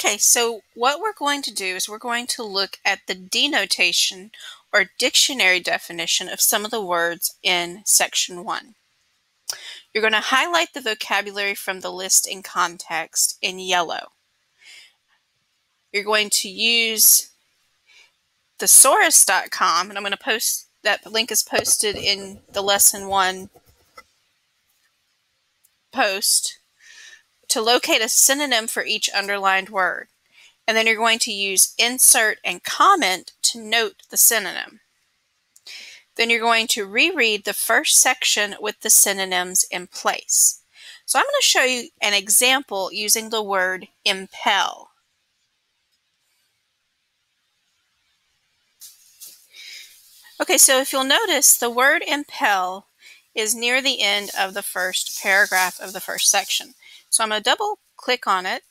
Okay, so what we're going to do is we're going to look at the denotation or dictionary definition of some of the words in section 1. You're going to highlight the vocabulary from the list in context in yellow. You're going to use thesaurus.com, and I'm going to post, that link is posted in the lesson 1 post, to locate a synonym for each underlined word. And then you're going to use insert and comment to note the synonym. Then you're going to reread the first section with the synonyms in place. So I'm going to show you an example using the word impel. Okay, so if you'll notice, the word impel is near the end of the first paragraph of the first section. So I'm going to double click on it.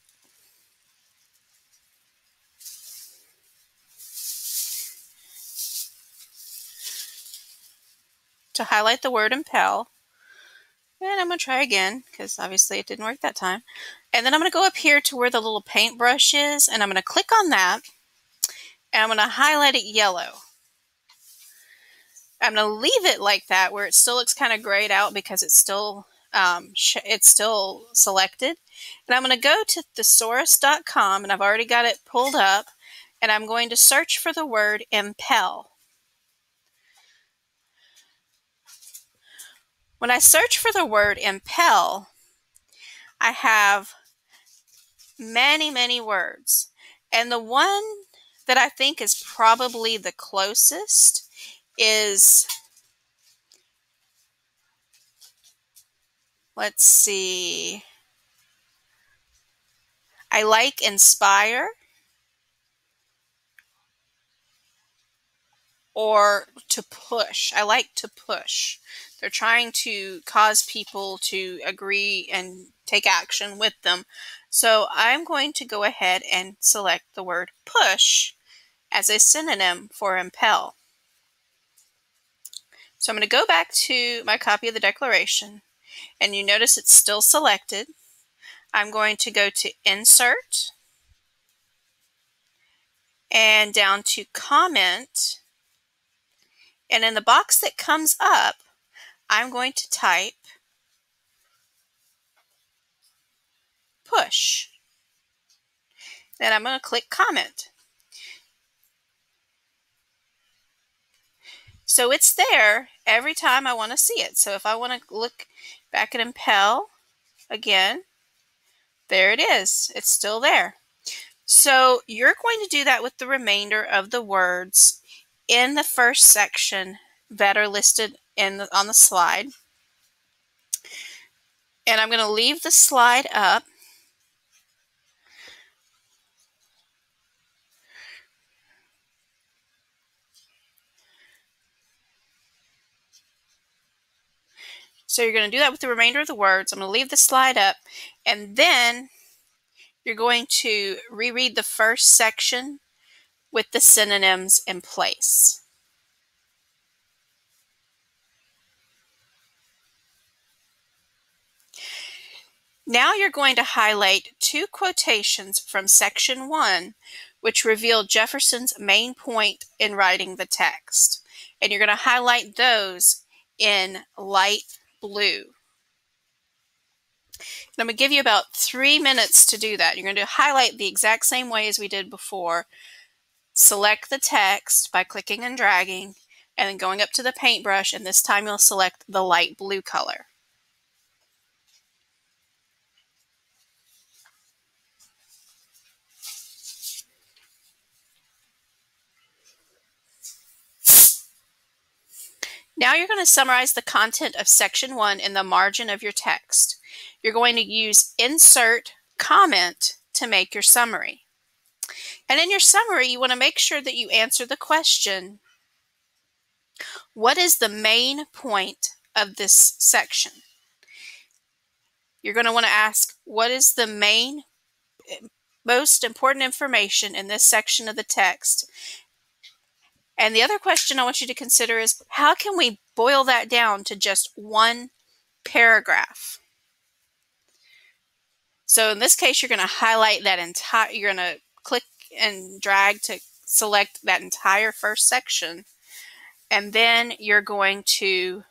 To highlight the word impel. And I'm going to try again, because obviously it didn't work that time. And then I'm going to go up here to where the little paintbrush is, and I'm going to click on that, and I'm going to highlight it yellow. I'm going to leave it like that, where it still looks kind of grayed out because it's still selected. And I'm going to go to thesaurus.com, and I've already got it pulled up, and I'm going to search for the word impel. When I search for the word impel, I have many words. And the one that I think is probably the closest is, let's see, I like inspire or to push. I like to push. They're trying to cause people to agree and take action with them. So I'm going to go ahead and select the word push as a synonym for impel. So I'm going to go back to my copy of the declaration, and you notice it's still selected. I'm going to go to insert and down to comment, and in the box that comes up, I'm going to type push. Then I'm going to click comment. So it's there every time I want to see it. So if I want to look back at impel again, there it is. It's still there. So you're going to do that with the remainder of the words in the first section that are listed on the slide. And I'm going to leave the slide up. So you're going to do that with the remainder of the words. I'm going to leave the slide up, and then you're going to reread the first section with the synonyms in place. Now you're going to highlight 2 quotations from section 1, which reveal Jefferson's main point in writing the text. And you're going to highlight those in light blue. And I'm going to give you about 3 minutes to do that. You're going to highlight the exact same way as we did before. Select the text by clicking and dragging, and then going up to the paintbrush, and this time you'll select the light blue color. Now you're going to summarize the content of section 1 in the margin of your text. You're going to use insert comment to make your summary. And in your summary, you want to make sure that you answer the question, what is the main point of this section? You're going to want to ask, what is the most important information in this section of the text? And the other question I want you to consider is, how can we boil that down to just one paragraph? So in this case, you're going to highlight that entire, you're going to click and drag to select that entire first section, and then you're going to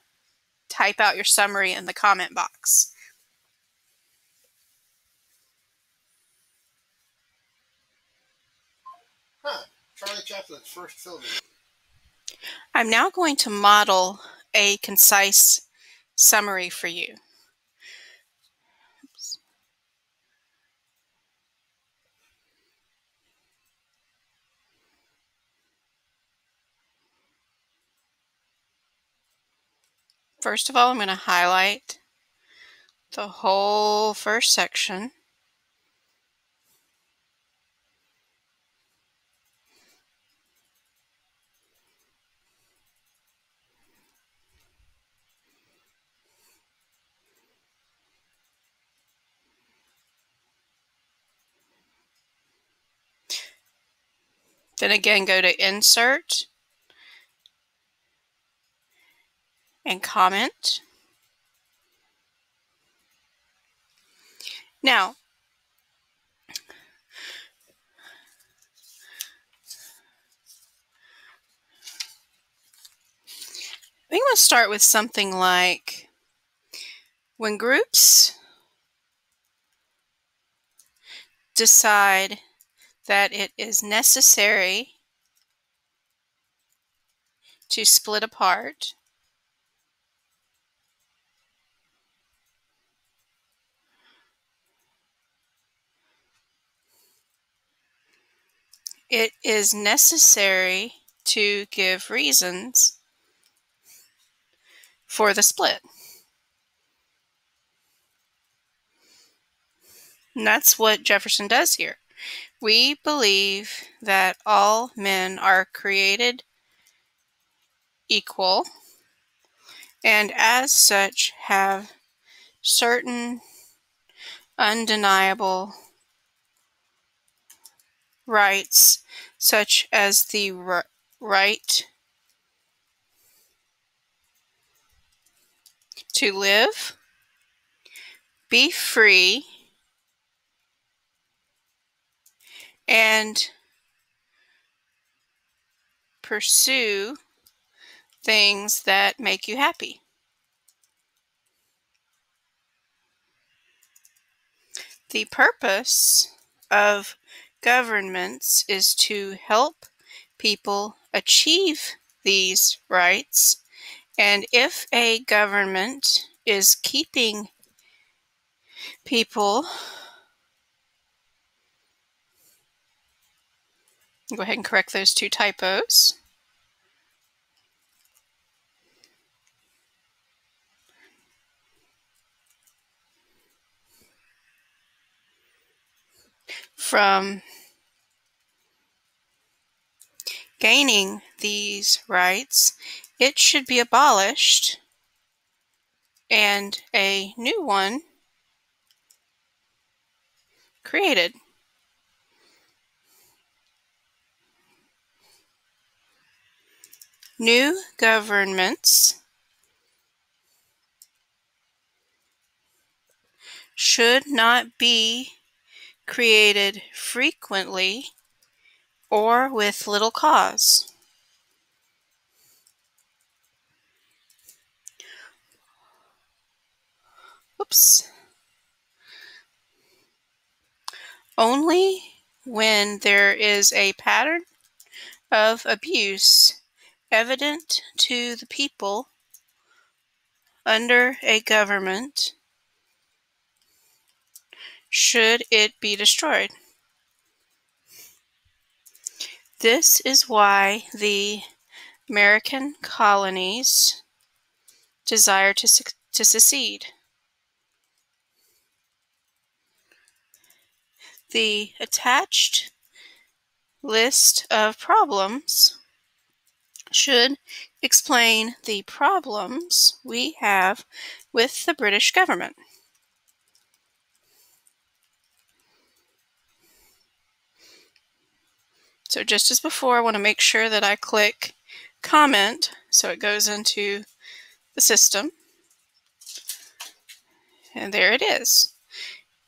type out your summary in the comment box. Charlie Chaplin's first film. I'm now going to model a concise summary for you. First of all, I'm going to highlight the whole first section. Then again, go to Insert and Comment. Now, I think we'll start with something like, when groups decide that it is necessary to split apart, it is necessary to give reasons for the split. And that's what Jefferson does here. We believe that all men are created equal and as such have certain undeniable rights, such as the right to live, be free, and pursue things that make you happy. The purpose of governments is to help people achieve these rights, and if a government is keeping people, go ahead and correct those two typos. From gaining these rights, it should be abolished and a new one created. New governments should not be created frequently or with little cause. Oops. Only when there is a pattern of abuse evident to the people under a government should it be destroyed. This is why the American colonies desire to secede. The attached list of problems should explain the problems we have with the British government. So just as before, I want to make sure that I click comment so it goes into the system. And there it is.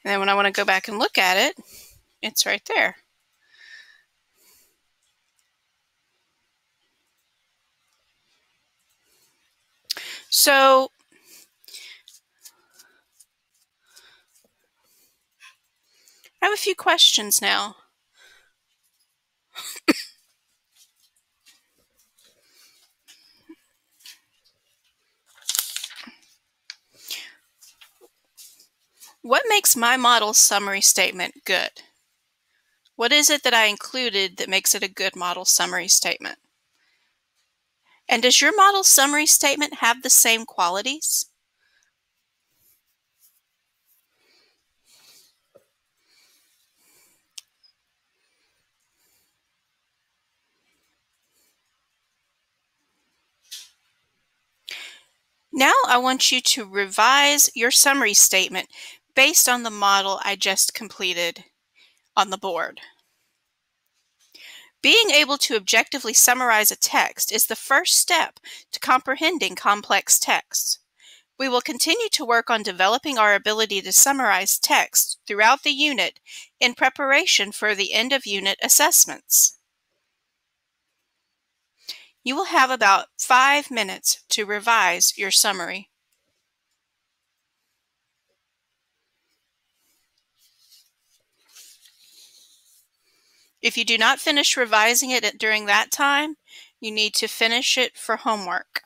And then when I want to go back and look at it, it's right there. So I have a few questions now. What makes my model summary statement good? What is it that I included that makes it a good model summary statement? And does your model summary statement have the same qualities? Now I want you to revise your summary statement based on the model I just completed on the board. Being able to objectively summarize a text is the first step to comprehending complex text. We will continue to work on developing our ability to summarize text throughout the unit in preparation for the end-of-unit assessments. You will have about 5 minutes to revise your summary. If you do not finish revising it during that time, you need to finish it for homework.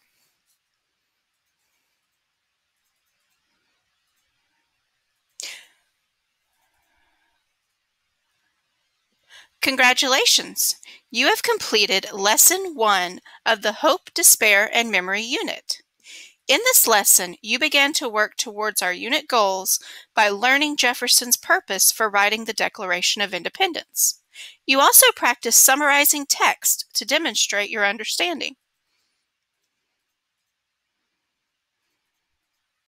Congratulations! You have completed Lesson 1 of the Hope, Despair, and Memory unit. In this lesson, you began to work towards our unit goals by learning Jefferson's purpose for writing the Declaration of Independence. You also practiced summarizing text to demonstrate your understanding.